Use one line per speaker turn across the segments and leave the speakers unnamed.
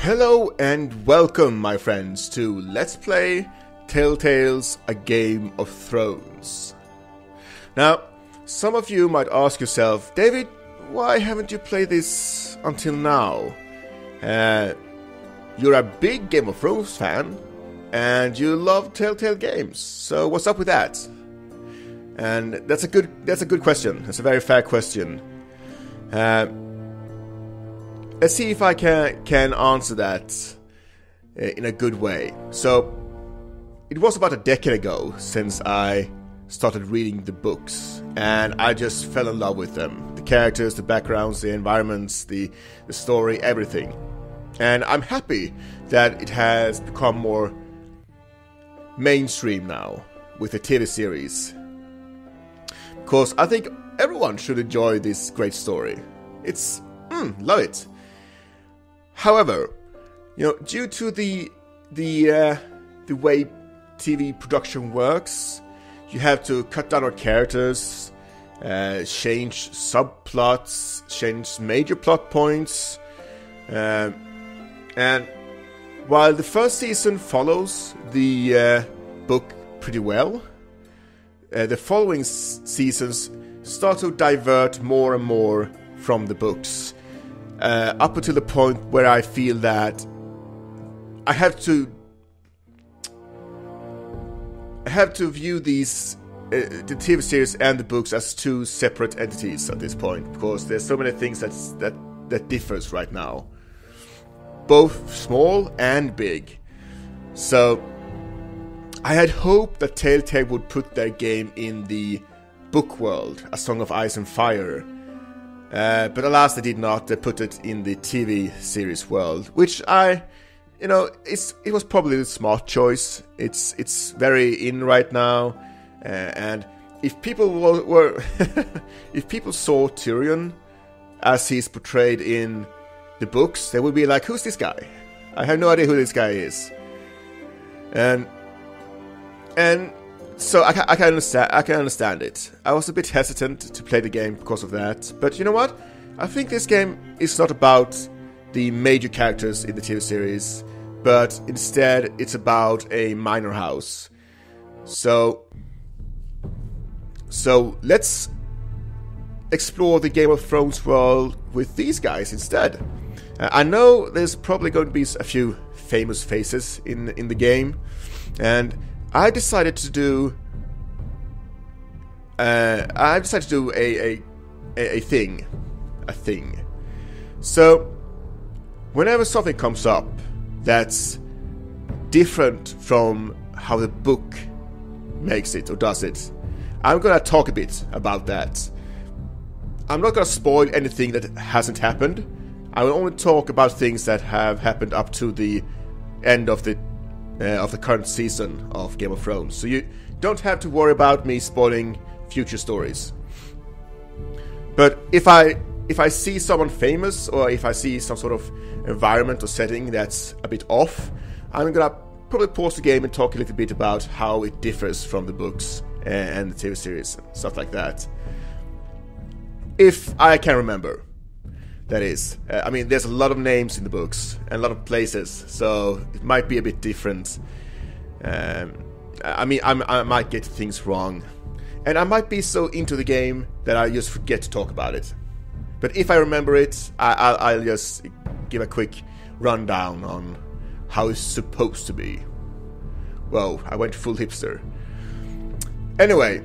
Hello and welcome, my friends, to Let's Play Telltale's A Game of Thrones. Now, some of you might ask yourself, David, why haven't you played this until now? You're a big Game of Thrones fan, and you love Telltale games, so what's up with that? And that's a good question. That's a very fair question. Let's see if I can answer that in a good way. So, it was about a decade ago since I started reading the books, and I just fell in love with them. The characters, the backgrounds, the environments, the story, everything. And I'm happy that it has become more mainstream now with the TV series. Because I think everyone should enjoy this great story. It's... love it. However, due to the way TV production works, you have to cut down on characters, change subplots, change major plot points, and while the first season follows the book pretty well, the following seasons start to divert more and more from the books. Up until the point where I feel that I have to view these the TV series and the books as two separate entities at this point, because there's so many things that differs right now, both small and big. So I had hoped that Telltale would put their game in the book world, A Song of Ice and Fire. But alas, they did not. They put it in the TV series world, which it was probably the smart choice. It's very in right now, and if people were if people saw Tyrion as he's portrayed in the books, they would be like, "Who's this guy? I have no idea who this guy is." And so I can understand it. I was a bit hesitant to play the game because of that. But you know what? I think this game is not about the major characters in the TV series, but instead it's about a minor house. So let's explore the Game of Thrones world with these guys instead. I know there's probably going to be a few famous faces in the game, and I decided to do a thing. So whenever something comes up that's different from how the book makes it or does it, I'm gonna talk a bit about that. I'm not gonna spoil anything that hasn't happened. I will only talk about things that have happened up to the end of the current season of Game of Thrones. So you don't have to worry about me spoiling future stories. But if I see someone famous, or if I see some sort of environment or setting that's a bit off, I'm gonna probably pause the game and talk a little bit about how it differs from the books and the TV series and stuff like that. If I can remember. That is. There's a lot of names in the books and a lot of places, so it might be a bit different. I might get things wrong. And I might be so into the game that I just forget to talk about it. But if I remember it, I'll just give a quick rundown on how it's supposed to be. Whoa, I went full hipster. Anyway.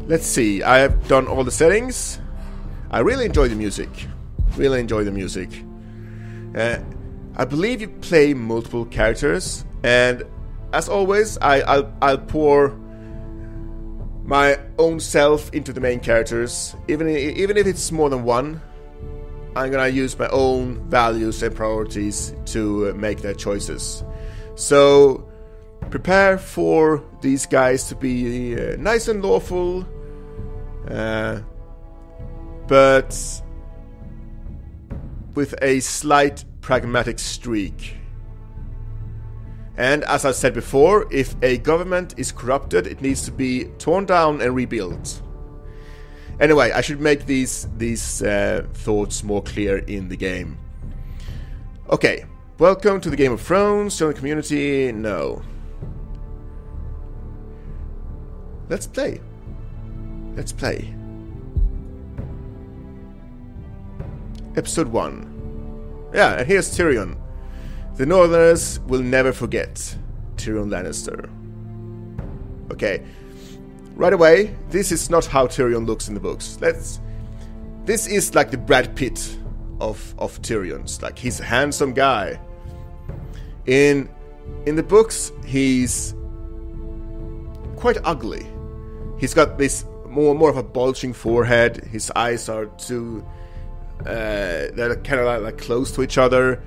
Let's see, I have done all the settings. I really enjoy the music. I believe you play multiple characters, and as always, I'll pour my own self into the main characters. Even if it's more than one, I'm gonna use my own values and priorities to make their choices. So prepare for these guys to be nice and lawful, but with a slight pragmatic streak. And as I said before, if a government is corrupted, it needs to be torn down and rebuilt. Anyway, I should make these thoughts more clear in the game. Okay, welcome to the Game of Thrones. Join the community. No. Let's play. Let's play. Episode 1. Yeah, and here's Tyrion. The Northerners will never forget Tyrion Lannister. Okay. Right away, this is not how Tyrion looks in the books. This is like the Brad Pitt of Tyrion's. Like, he's a handsome guy. In the books, he's quite ugly. He's got this more of a bulging forehead. His eyes are too they're kind of like close to each other.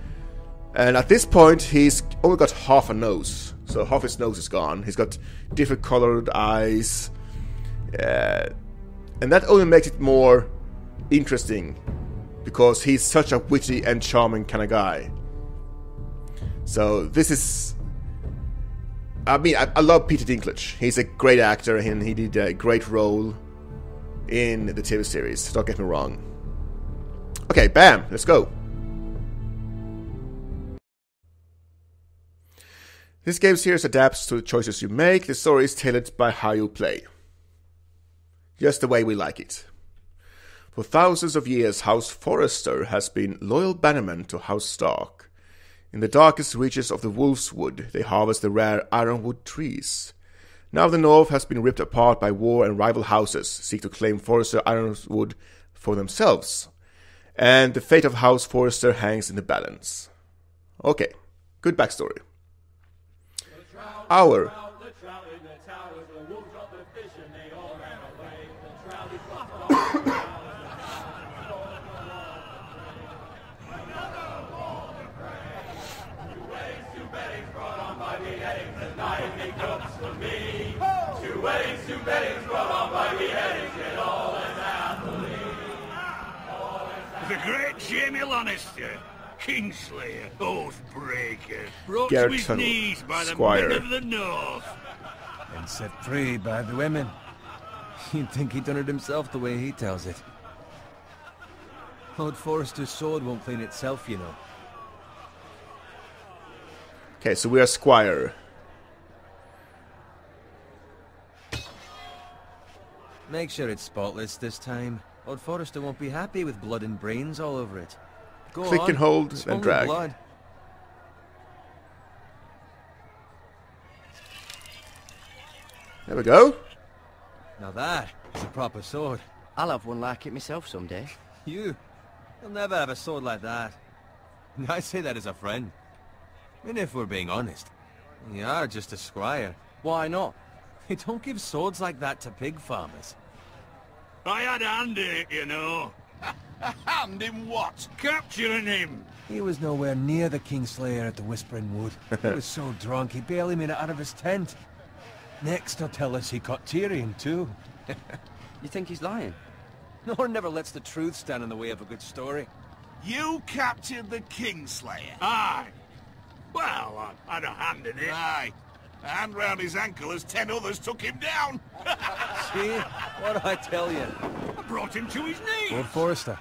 And at this point, he's only got half a nose. So half his nose is gone. He's got different colored eyes. And that only makes it more interesting, because he's such a witty and charming kind of guy. So this is... I mean, I love Peter Dinklage. He's a great actor, and he did a great role in the TV series. Don't get me wrong. Okay, bam, let's go. This game series adapts to the choices you make. The story is tailored by how you play. Just the way we like it. For thousands of years, House Forrester has been loyal bannermen to House Stark. In the darkest reaches of the Wolf's Wood, they harvest the rare ironwood trees. Now the North has been ripped apart by war, and rival houses seek to claim Forrester ironwood for themselves. And the fate of House Forrester hangs in the balance. Okay, good backstory. Our
the great Jamie Lannister, Kingslayer, Oathbreaker, brought
Garrett
to his
Tunnel,
knees by the
Squire.
men of the North.
And set free by the women. You'd think he'd done it himself the way he tells it. Lord Forrester's sword won't clean itself, you know.
Okay, so we are Squire.
Make sure it's spotless this time. Lord Forrester won't be happy with blood and brains all over it. Go
Click
on.
and hold
It's
and
only
drag.
blood.
There we go.
Now that is a proper sword.
I'll have one like it myself someday.
You'll never have a sword like that. I say that as a friend. I mean, if we're being honest, you are just a squire.
Why not?
They don't give swords like that to pig farmers.
I had a hand in it, you know.
A hand in what?
Capturing him.
He was nowhere near the Kingslayer at the Whispering Wood. He was so drunk he barely made it out of his tent. Next he'll tell us he caught Tyrion too.
You think he's lying?
Nor never lets the truth stand in the way of a good story.
You captured the Kingslayer.
Aye. Well, I had a hand in it.
Aye. A hand round his ankle as 10 others took him down.
See? What'd I tell you?
I brought him to his knees.
Lord Forrester.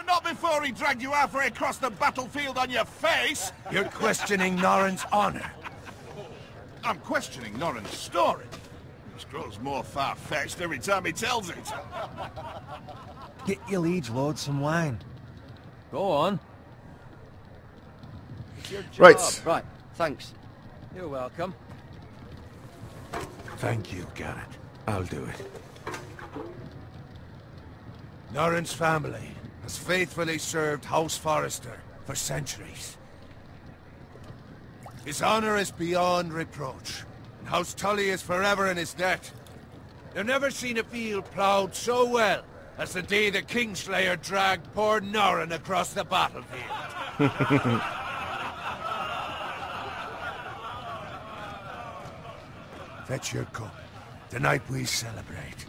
Not before he dragged you halfway across the battlefield on your face.
You're questioning Norrin's honor.
I'm questioning Norrin's story. It grows more far-fetched every time he tells it.
Get your liege lord some wine. Go on. It's your job.
Right.
Right, thanks.
You're welcome.
Thank you, Garrett. I'll do it. Norrin's family has faithfully served House Forrester for centuries. His honor is beyond reproach, and House Tully is forever in his debt. They've never seen a field ploughed so well as the day the Kingslayer dragged poor Norrin across the battlefield. Fetch your cup. Tonight we celebrate.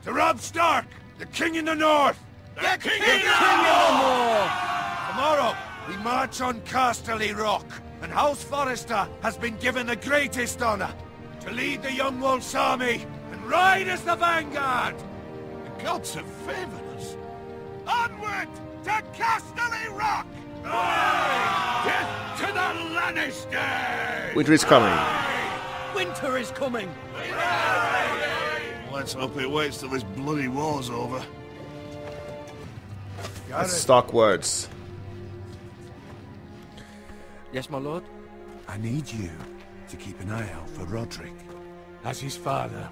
To Robb Stark, the King in the North!
The King
Tomorrow, we march on Casterly Rock, and House Forrester has been given the greatest honor to lead the Young Wolf's army and ride as the vanguard.
The gods have favored us. Onward to Casterly Rock!
Death to the Lannisters!
Winter is coming.
Winter is coming!
Let's hope it waits till this bloody war's over.
That's stock words.
Yes, my lord?
I need you to keep an eye out for Roderick. As his father,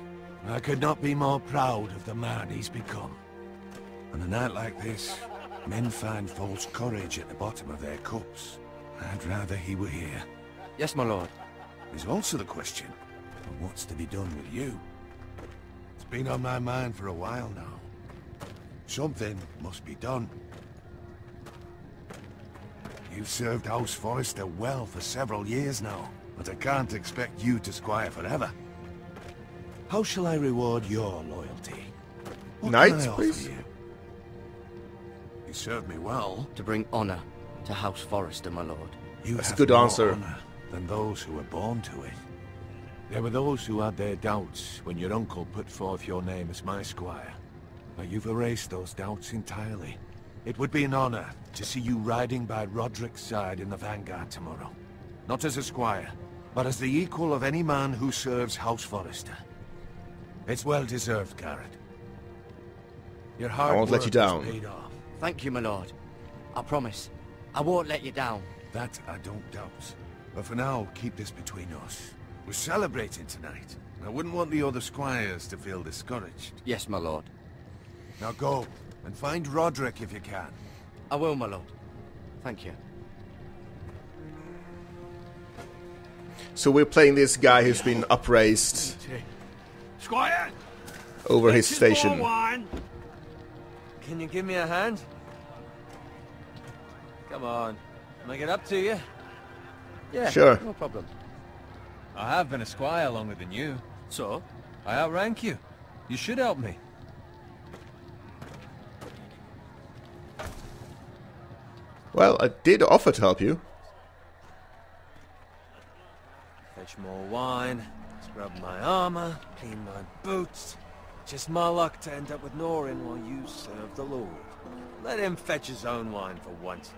I could not be more proud of the man he's become. On a night like this, men find false courage at the bottom of their cups. I'd rather he were here.
Yes, my lord.
There's also the question of what's to be done with you. It's been on my mind for a while now. Something must be done. You've served House Forrester well for several years now, but I can't expect you to squire forever. How shall I reward your loyalty? What
Knights,
can I offer
please?
you? You served me well.
To bring honor to House Forrester, my lord.
You
That's a
have
good
more
answer.
honor than those who were born to it. There were those who had their doubts when your uncle put forth your name as my squire. But you've erased those doubts entirely. It would be an honor to see you riding by Roderick's side in the vanguard tomorrow. Not as a squire, but as the equal of any man who serves House Forrester. It's well deserved, Garrett. Your hard
won't let
work
you down.
has paid off.
Thank you, my lord. I promise. I won't let you down.
That I don't doubt. But for now, keep this between us. We're celebrating tonight. I wouldn't want the other squires to feel discouraged.
Yes, my lord.
Now go, and find Roderick if you can.
I will, my lord. Thank you.
So we're playing this guy who's been upraised
Squire!
over his
Fetches more
station.
wine.
Can you give me a hand? Come on. Make it up to you.
Yeah,
Sure.
no problem.
I have been a squire longer than you.
So?
I outrank you. You should help me.
Well, I did offer to help you.
Fetch more wine, scrub my armor, clean my boots. Just my luck to end up with Norin while you serve the Lord. Let him fetch his own wine for once.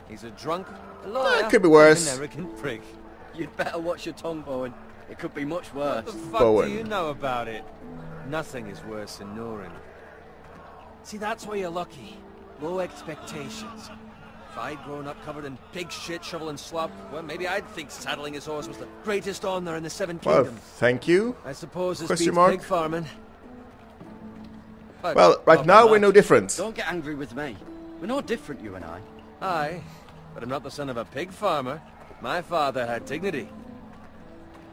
He's a drunk, a liar,
It could be worse.
an arrogant prick.
You'd better watch your tongue, Bowen. It could be much
What
worse.
the fuck
Bowen.
do you know about it? Nothing is worse than Norin. See, that's where you're lucky. Low expectations. If I'd grown up covered in pig shit, shovel and slop, well, maybe I'd think saddling his horse was the greatest honor in the Seven
Well,
Kingdoms.
thank you.
I suppose this
Question
beats
mark?
pig farming. But
Well, right
not
now
by
we're no
much.
different.
Don't get angry with me. We're no different, you and I.
Aye, but I'm not the son of a pig farmer. My father had dignity.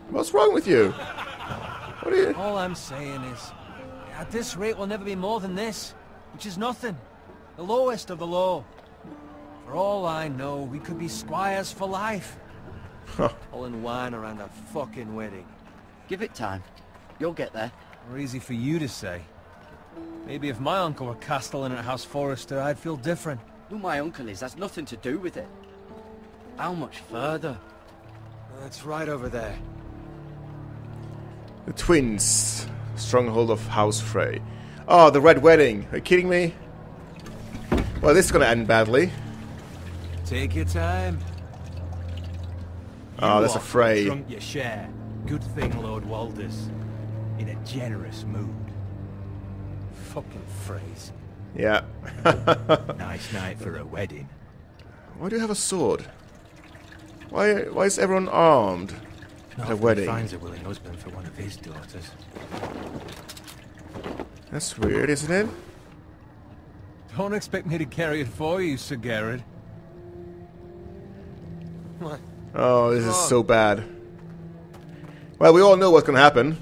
What's wrong with you? What are you?
All I'm saying is, at this rate we'll never be more than this, which is nothing. The lowest of the low. For all I know, we could be squires for life. Pulling wine around a fucking wedding.
Give it time. You'll get there.
Or easy for you to say. Maybe if my uncle were castellan at House Forrester, I'd feel different.
Who my uncle is has nothing to do with it. How much further?
That's right over there.
The twins. Stronghold of House Frey. Oh, the Red Wedding. Are you kidding me? Well, this is gonna end badly.
Take your time.
Oh, that's a
offer
Frey.
Drunk your share. Good thing, Lord Walders. In a generous mood.
Fucking phrase.
Yeah.
Nice night for a wedding.
Why do you have a sword? Why is everyone armed at a
Not
wedding?
finds a willing husband for one of his daughters.
That's weird, isn't it?
Don't expect me to carry it for you, Sir Garrett. What?
Oh, this is so bad. Well, we all know what's gonna happen.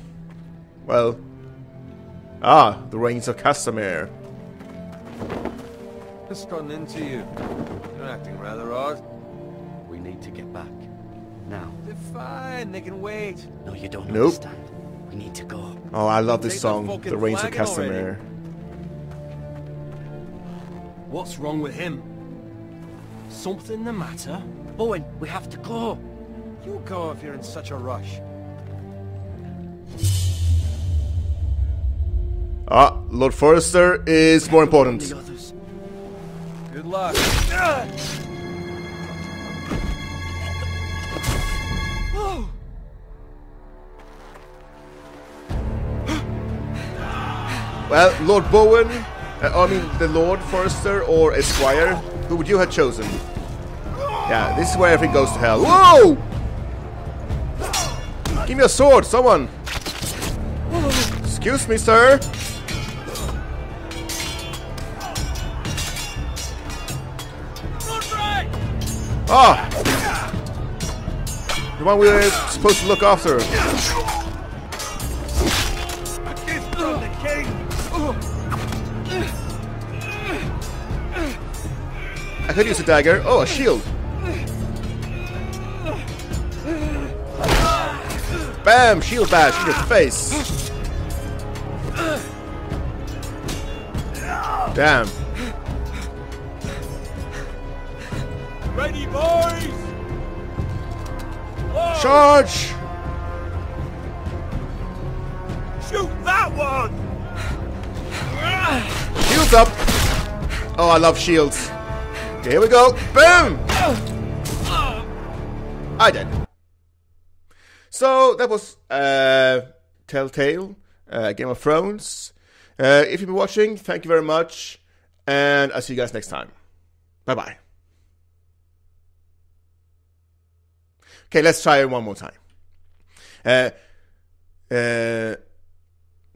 Well... Ah, the reigns of Castamere.
Just run into you. You're acting rather odd.
We need to get back. Now.
They're fine, they can wait.
No, you don't
Nope.
understand. We need to go.
Oh, I love this
Take the
song,
fucking
The Reigns of
flagon already.
Castamere.
What's wrong with him? Something the matter?
Bowen, we have to go.
You go if you're in such a rush.
Lord Forrester is more important.
The others.
Good luck.
Well, Lord Bowen, I mean the Lord Forrester or Esquire, who would you have chosen? Yeah, this is where everything goes to hell. Whoa! Give me a sword, someone! Excuse me, sir! Ah! The one we were supposed to look after. I could use a dagger. Oh, a shield. Bam! Shield bash in your face. Damn.
Ready, boys! Whoa.
Charge!
Shoot that one!
Shields up! Oh, I love shields. Okay, here we go. Boom! I did. So that was Telltale, Game of Thrones. If you've been watching, thank you very much, and I'll see you guys next time. Bye bye. Okay, let's try it one more time. The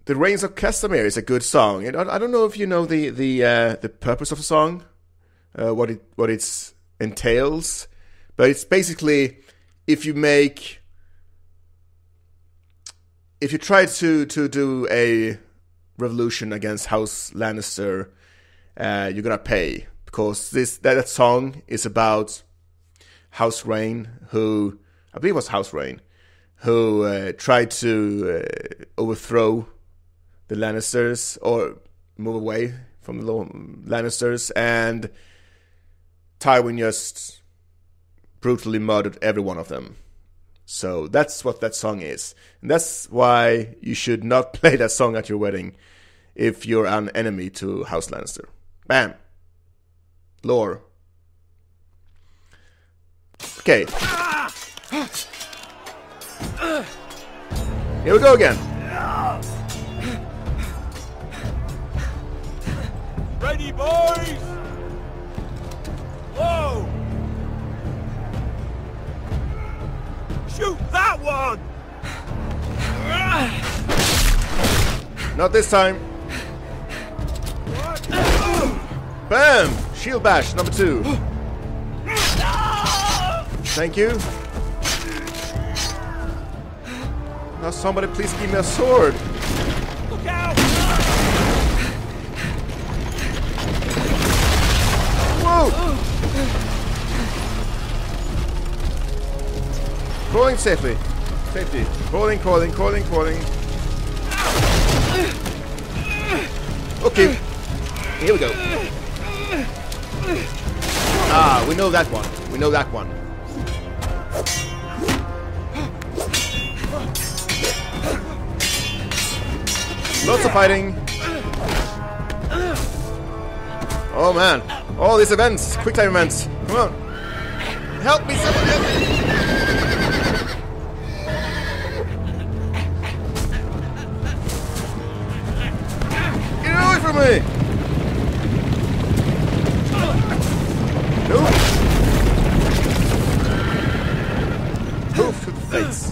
Reigns of Castamere is a good song. I don't know if you know the purpose of the song, what it entails, but it's basically if you try to do a revolution against House Lannister, you're gonna pay, because that song is about House Rain, who I believe was House Rain, who tried to overthrow the Lannisters or move away from the Lannisters, and Tywin just brutally murdered every one of them. So that's what that song is. And that's why you should not play that song at your wedding if you're an enemy to House Lannister. Bam. Lore. Okay. Here we go again.
Ready, boys! Whoa! Shoot that one!
Not this time. Bam! Shield bash, number 2. Thank you. Now somebody please give me a sword.
Look out!
Whoa! Crawling safely. Safety. Crawling. Okay. Here we go. Ah, we know that one. Lots of fighting. Oh man. All these events. Quick time events. Come on. Help me, someone help me. Get away from me. Nope. Move to the face.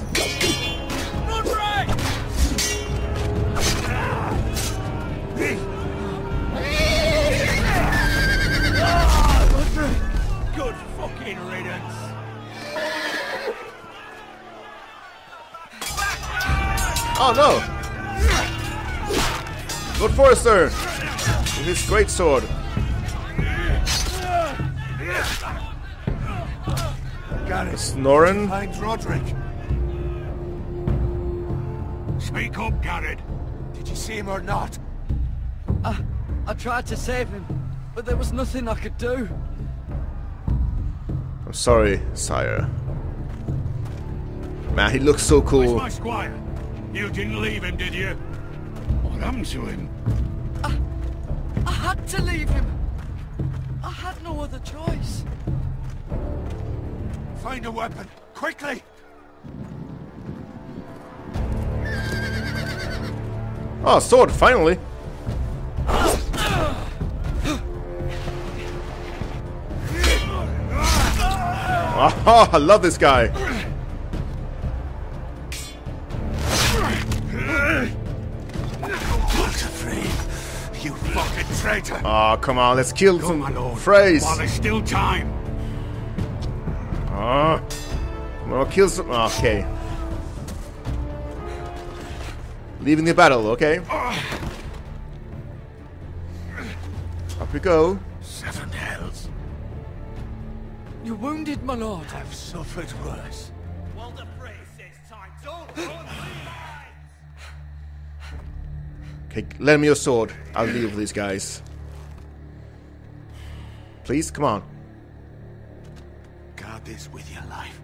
Good fucking riddance.
Oh no! Lord Forrester! With his great sword.
Garrett,
Snorin.
finds Roderick. Speak up, Garrett. Did you see him or not?
I tried to save him, but there was nothing I could do.
I'm sorry, sire. Man, he looks so cool.
Where's my squire? You didn't leave him, did you? What happened to him?
I had to leave him. I had no other choice.
Find a weapon, quickly!
Oh, sword, finally. Oh, I love this guy.
You fucking traitor!
Oh, come on, let's kill
Go,
some
my lord,
phrase.
while there's still time.
Well, kill some. Okay. Leaving the battle, okay? Up we go.
7 hells.
You're wounded, my lord.
I've suffered worse.
Well, the phrase says time. Don't run,
Okay, lend me your sword. I'll deal with these guys. Please, come on.
Guard this with your life.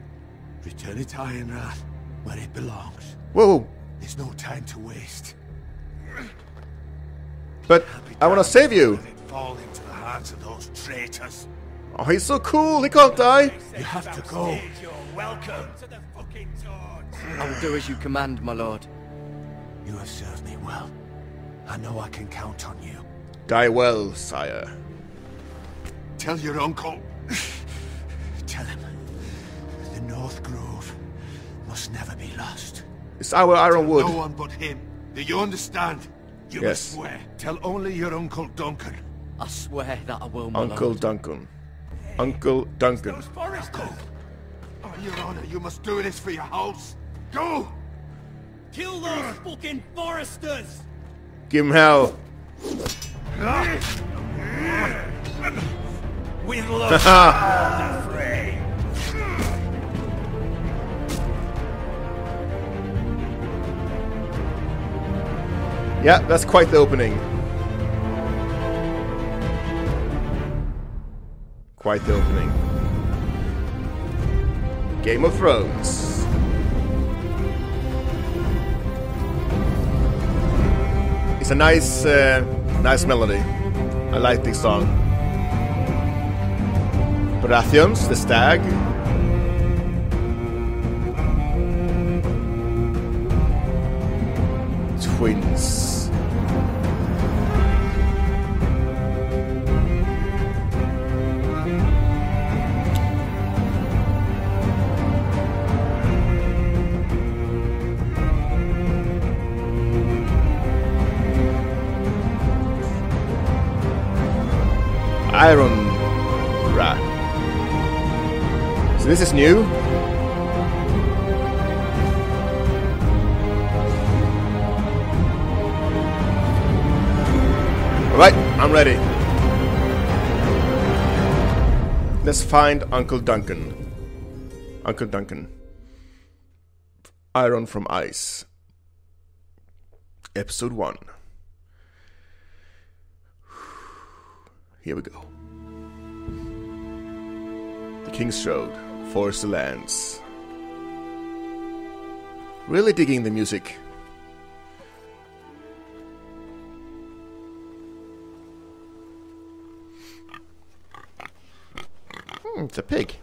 Return it to Ironrath, where it belongs.
Whoa!
There's no time to waste.
But I want to save you.
Let it fall into the hands of those traitors.
Oh, he's so cool. He can't die.
You have to go.
You're welcome to the fucking torch.
I will do as you command, my lord.
You have served me well. I know I can count on you.
Die well, sire.
Tell your uncle. Tell him. The North Grove must never be lost.
It's our Ironwood.
No one but him. Do you understand? You
Yes.
must swear. Tell only your Uncle Duncan.
I swear that I will, my
Uncle
lord.
Duncan. Uncle Duncan.
Those foresters.
Oh, your honor, you must do this for your house. Go!
Kill those fucking foresters.
Give him hell.
With love. The fray.
Yeah, that's quite the opening. Quite the opening. Game of Thrones. It's a nice, nice melody. I like this song. Baratheons, the stag. Twins. Iron Rat. So this is new. Alright, I'm ready. Let's find Uncle Duncan. Uncle Duncan. Iron from Ice. Episode 1. Here we go. The King's Road, Forest Lands. Really digging the music. It's a pig.